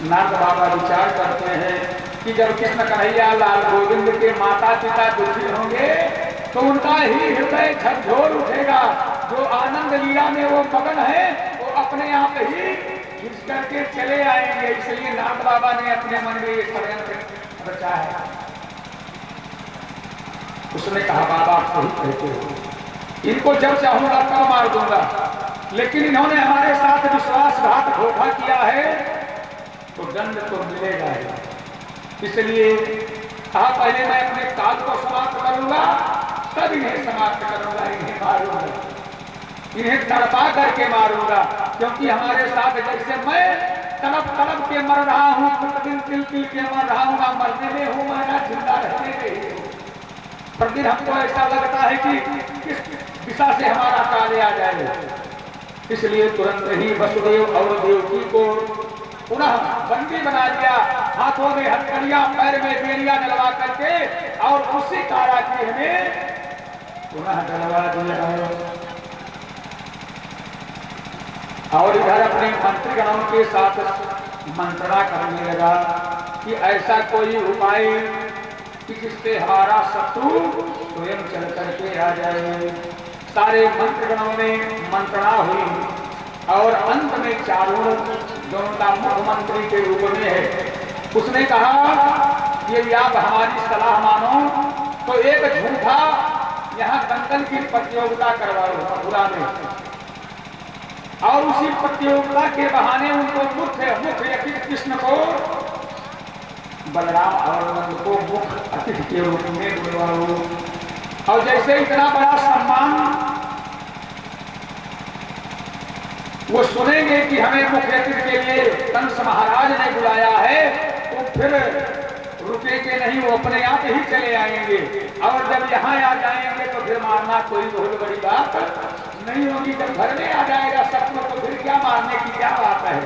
नाथ बाबा विचार करते हैं कि जब कृष्ण कन्हैया लाल गोविंद के माता पिता दुखी होंगे तो उनका ही हृदय झकझोर उठेगा। जो आनंद लीला में वो मगन है वो अपने आप ही खिंच करके चले आएंगे। इसलिए नाथ बाबा ने अपने मन में ये षड्यंत्र रचा है। उसने कहा बाबा सही कहते हो, इनको जब चाहूंगा तब मार दूंगा, लेकिन इन्होंने हमारे साथ विश्वासघात धोखा किया है तो दंड तो मिलेगा ही। इसलिए कहा पहले मैं अपने काल को समाप्त करूंगा तब इन्हें समाप्त करूंगा, इन्हें मारूंगा, इन्हें तड़पा करके मारूंगा। क्योंकि हमारे साथ जैसे मैं तड़प तड़प के मर रहा हूं, प्रतिदिन तिल तिल के मर रहा हूं, ना मरने में हूं मैं ना जिंदा रहने में हूं। प्रतिदिन हमको ऐसा लगता है कि किस दिशा से हमारा काल आ जाए। इसलिए तुरंत ही वसुदेव और देवकी को पुनः बंदी बना लिया, हाथों में हथकड़ियां पैर में बेड़ियां डलवा करके और उसी कारागृह में पुनः डलवा दिया। और इधर अपने मंत्रीगणों के साथ मंत्रणा करने लगा कि ऐसा कोई उपाय कि जिससे हमारा शत्रु स्वयं चल करके आ जाए। सारे मंत्रीगणों में मंत्रणा हुई और अंत में चारुण जो उनका मुख्यमंत्री के रूप में है उसने कहा यदि आप हमारी सलाह मानो तो एक झूठा यहाँ दंगल की प्रतियोगिता करवाओ मथुरा में, और उसी प्रतियोगिता के बहाने उनको मुख्य अतिथि कृष्ण को बलराम और नंद को मुख्य अतिथि के रूप में बुलवाओ। और जैसे इतना बड़ा सम्मान वो सुनेंगे कि हमें मुख्य अतिथि के लिए कंस महाराज ने बुलाया है तो फिर रुकेंगे नहीं, वो अपने आप ही चले आएंगे। और जब यहाँ आ जाएंगे तो फिर मारना कोई बहुत बड़ी बात नहीं होगी। जब घर में आ जाएगा शत्रु तो फिर क्या मारने की क्या बात है।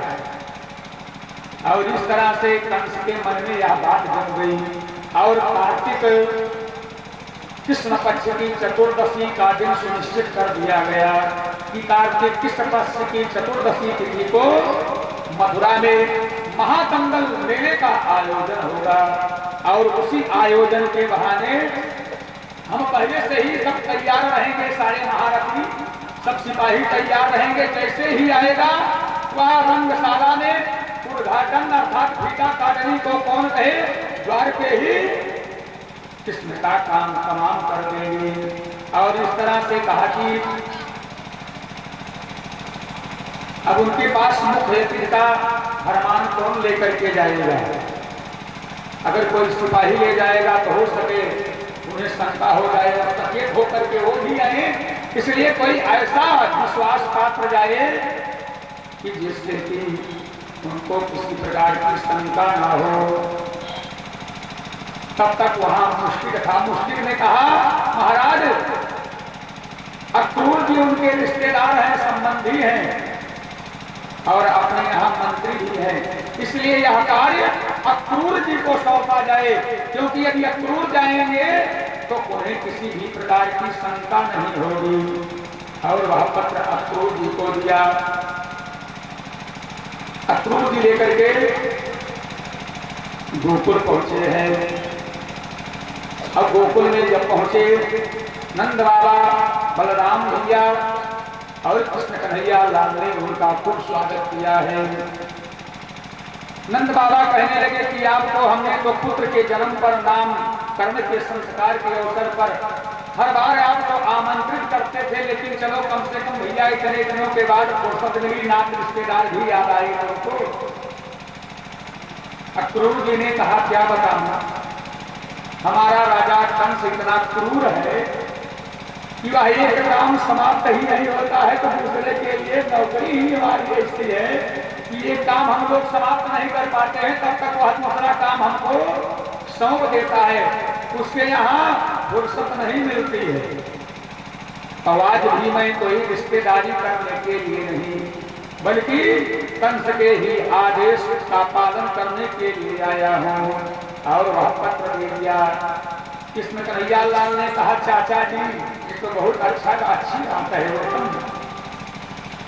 और इस तरह से कंस के मन में यह बात जम गई। और कार्तिक कृष्ण पक्ष की चतुर्दशी का दिन सुनिश्चित कर दिया गया कि कार्तिक कृष्ण पक्ष की चतुर्दशी तिथि को मथुरा में महादंगल मेले का आयोजन होगा। और उसी आयोजन के बहाने हम पहले से ही सब तैयार रहेंगे, सारे महारथी सब सिपाही तैयार रहेंगे। जैसे ही आएगा वह रंगशाला में उद्घाटन अर्थात फीता काटने को कौन कहे द्वार पे ही कृष्ण का काम तमाम कर देंगे। और इस तरह से कहा कि अब उनके पास मुख्य अतिथि का फरमान कौन लेकर के जाएगा। अगर कोई सिपाही ले जाएगा तो हो सके उन्हें शंका हो जाएगा, सचेत होकर के वो भी आए। इसलिए कोई ऐसा विश्वास पात्र जाए कि जिससे कि उनको किसी प्रकार की शंका न हो। तब तक वहां मुश्किल था। मुश्किल ने कहा महाराज अक्रूर जी उनके रिश्तेदार हैं, संबंधी हैं और अपने यहाँ मंत्री भी हैं। इसलिए यह कार्य अक्रूर जी को सौंपा जाए, क्योंकि यदि अक्रूर जाएंगे तो उन्हें किसी भी प्रकार की शंका नहीं होगी। और वह पत्र अक्रूर जी को दिया। अक्रूर जी लेकर के गोकुल पहुंचे हैं। अब गोकुल में जब पहुंचे नंद बाबा, बलराम भैया और कृष्ण कन्हैया लाल ने उनका खूब स्वागत किया है। नंद बाबा कहने लगे कि आपको हमने तो पुत्र के जन्म पर नाम करने के संस्कार के अवसर पर हर बार आपको आमंत्रित करते थे, लेकिन चलो कम से कम भैया इतने दिनों के बाद फुर्सत मिली, नात रिश्तेदार भी याद आए हमको। अक्रूर जी ने कहा क्या बताऊं, हमारा राजा कंस इतना क्रूर है कि वह एक काम समाप्त ही नहीं होता है तो दूसरे के लिए नौकरी ही हमारी ऐसी है कि ये काम हम लोग समाप्त नहीं कर पाते हैं, तब तक वह दूसरा काम हमको सौंप देता है। उसके यहाँ फुर्सत नहीं मिलती है। आवाज भी मैं कोई रिश्तेदारी करने के लिए नहीं बल्कि कंस के ही आदेश का पालन करने के लिए आया हूँ। और वह पत्र दे दिया। कृष्ण कन्हैया लाल ने कहा चाचा जी ये तो बहुत अच्छी बात है,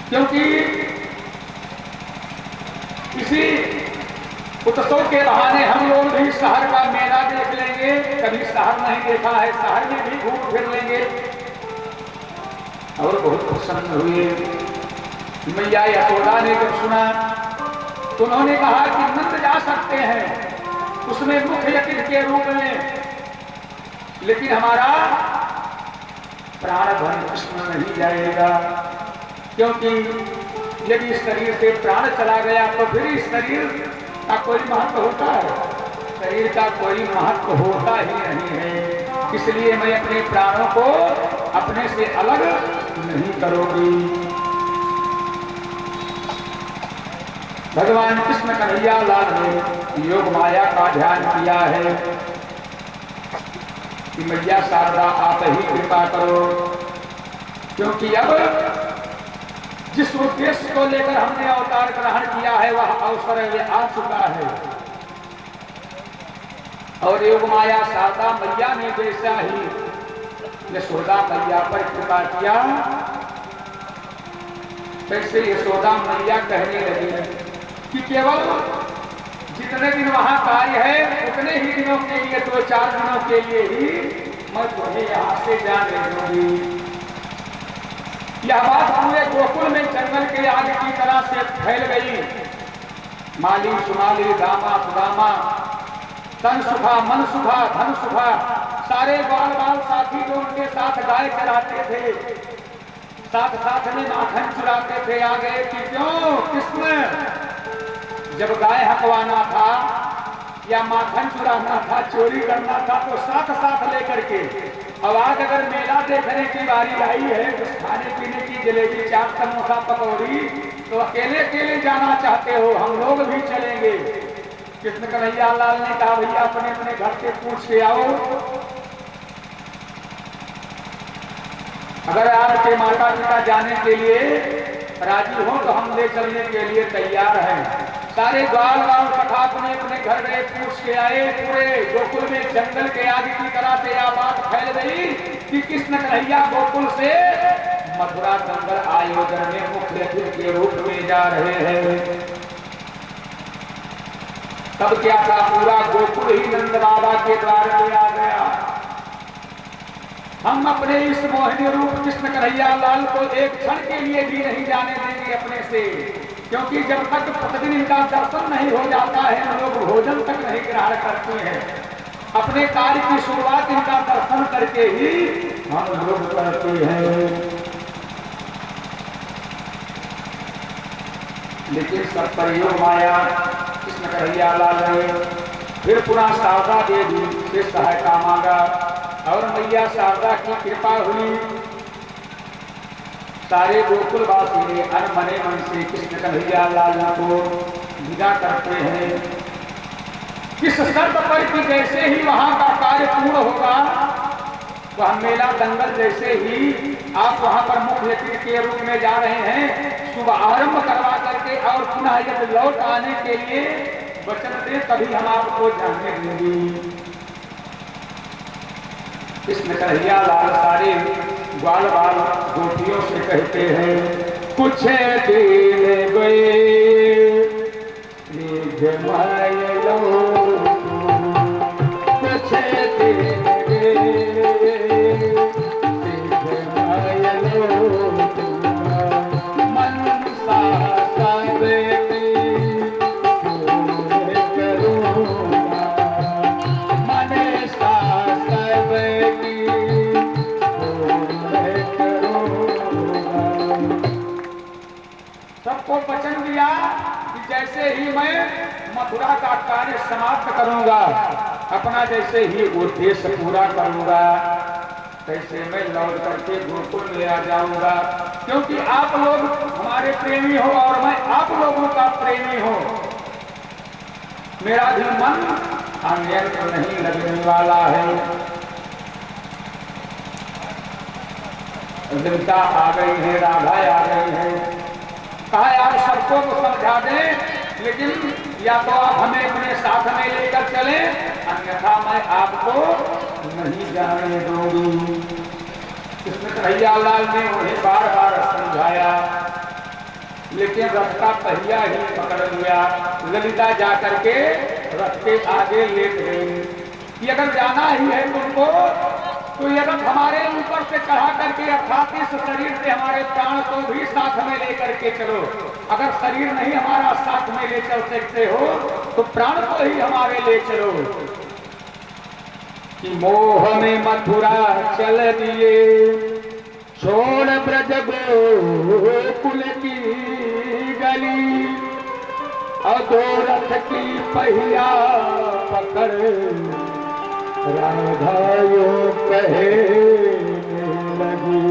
क्योंकि किसी उत्सव के बहाने हम लोग भी शहर का मेला देख लेंगे, कभी शहर नहीं देखा है शहर में भी घूम फिर लेंगे। और बहुत प्रसन्न हुए। मैया यशोदा ने जब सुना तो उन्होंने कहा कि नंद जा सकते हैं उसमें मुख्य अतिथि के रूप में, लेकिन हमारा प्राणधन कृष्ण नहीं जाएगा, क्योंकि यदि शरीर से प्राण चला गया तो फिर इस शरीर का कोई महत्व होता है? शरीर का कोई महत्व होता ही नहीं है। इसलिए मैं अपने प्राणों को अपने से अलग नहीं करूंगी। भगवान कृष्ण कन्हैया लाल ने योग माया का ध्यान किया है कि मैया शारदा आप ही कृपा करो, क्योंकि अब जिस उद्देश्य को लेकर हमने अवतार ग्रहण किया है वह अवसर आ चुका है। और योग माया शारदा मैया ने जैसा ही यशोदा मैया पर कृपा किया, वैसे यशोदा मैया कहने लगी कि केवल जितने दिन वहां कार्य है उतने ही दिनों के लिए, 2-4 दिनों के लिए ही मैं तुम्हें यहां से जाने दूंगी। यह बात पूरे गोकुल में जंगल के आग की तरह से फैल गई। माली सुमाली दामा सुदामा तन सुखा मन सुखा धन सुखा सारे बाल बाल साथी जो उनके साथ गाय चराते थे, साथ साथ में माखन चुराते थे, आ गए कि क्यों कृष्ण जब गाय हकवाना था या माखन चुराना था, चोरी करना था तो साथ साथ लेकर के, अब आज अगर मेला देखने की बारी आई है, कुछ खाने पीने की जलेबी चाट समोसा पकौड़ी, तो अकेले अकेले जाना चाहते हो, हम लोग भी चलेंगे। कृष्ण कन्हैया लाल ने कहा भैया अपने अपने घर से पूछ के आओ, अगर आपके माता पिता जाने के लिए राजी हो तो हम ले चलने के लिए तैयार हैं। सारे ग्वाल गांव सखा अपने अपने घर गए, पूछ के आए। पूरे गोकुल में जंगल के आग की तरह से यह बात फैल गई कि कृष्ण कन्हैया गोकुल से मथुरा दंगल आयोजन में मुख्य अतिथि के रूप में जा रहे हैं। तब क्या था, पूरा गोकुल ही नंद बाबा के द्वार में आ गया। हम अपने इस मोहिनी रूप कृष्ण कन्हैया लाल को एक क्षण के लिए भी नहीं जाने देंगे अपने से, क्योंकि जब तक प्रतिदिन इनका दर्शन नहीं हो जाता है हम लोग भोजन तक नहीं ग्रहण करते हैं। अपने कार्य की शुरुआत इनका दर्शन करके ही हम लोग करते हैं। लेकिन सब पर योग माया कृष्ण कन्हैया लाल ने फिर पुनः शारदा देवी से सहायता मांगा और मैया शारदा की कृपा हुई। सारे गोकुलवासी ने अनमने मन से कृष्ण कन्हैया लाल को विदा करते हैं। किस शर्त पर कि जैसे ही वहां का कार्य पूर्ण होगा, वह मेला दंगल जैसे ही आप वहां पर मुख्य अतिथि के रूप में जा रहे हैं, शुभ आरंभ करवा करके और पुनः जब लौट आने के लिए वचन दे तभी हम आपको जाने देंगे। कृष्ण कन्हैया लाल सारे ग्वाल बाल गोपियों से कहते हैं, कुछ दिन गए कुछ दिन सबको वचन दिया कि जैसे ही मैं मथुरा का कार्य समाप्त करूंगा, अपना जैसे ही उद्देश्य पूरा करूंगा, तैसे मैं लौट करके गोकुल में आ जाऊंगा, क्योंकि आप लोग हमारे प्रेमी हो और मैं आप लोगों का प्रेमी हूं। मेरा भी मन अन्यत्र नहीं लगने वाला है। ललिता आ गई है, राधा आ गई है। कहा यार सबको तो समझा दें, लेकिन या तो आप हमें अपने साथ में लेकर चले, अन्यथा मैं आपको नहीं जाने दूंगी। कृष्ण कन्हैया लाल ने उन्हें बार बार समझाया। 3 कृष्ण कन्हैया लाल ने उन्हें बार बार समझाया लेकिन रथ का पहिया ही पकड़ लिया। ललिता जा करके रथ के आगे लेट गई कि अगर जाना ही है तुमको तो ये रथ हमारे ऊपर से चढ़ा करके अर्थात इस शरीर से हमारे प्राण को भी साथ में लेकर के चलो। अगर शरीर नहीं हमारा साथ में ले चल सकते हो तो प्राण को ही हमारे ले चलो। कि मोह में मथुरा चल दिए, छोड़ ब्रज गोकुल की गली, अधो रथ की पहिया पकड़ राधा यो कहे लगी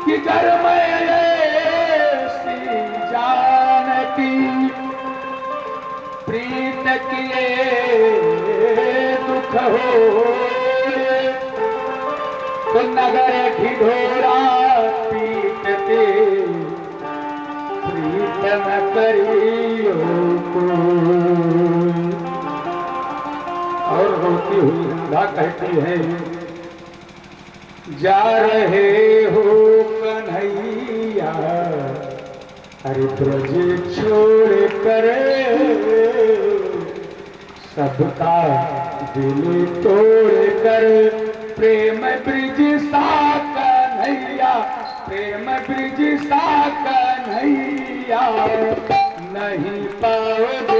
कि घर में ऐसी जानकी प्रीत किए दुख हो, तो नगर ढिढोरा पीटते प्रीत न करियो कोई। और रोती हुई राधा कहती है, जा रहे हो कन्हैया अरे ब्रज छोड़ कर, सबका दिल तोड़ कर, प्रेम ब्रिज सा कन्हैया, प्रेम ब्रिज सा कन्हैया नहीं पाओ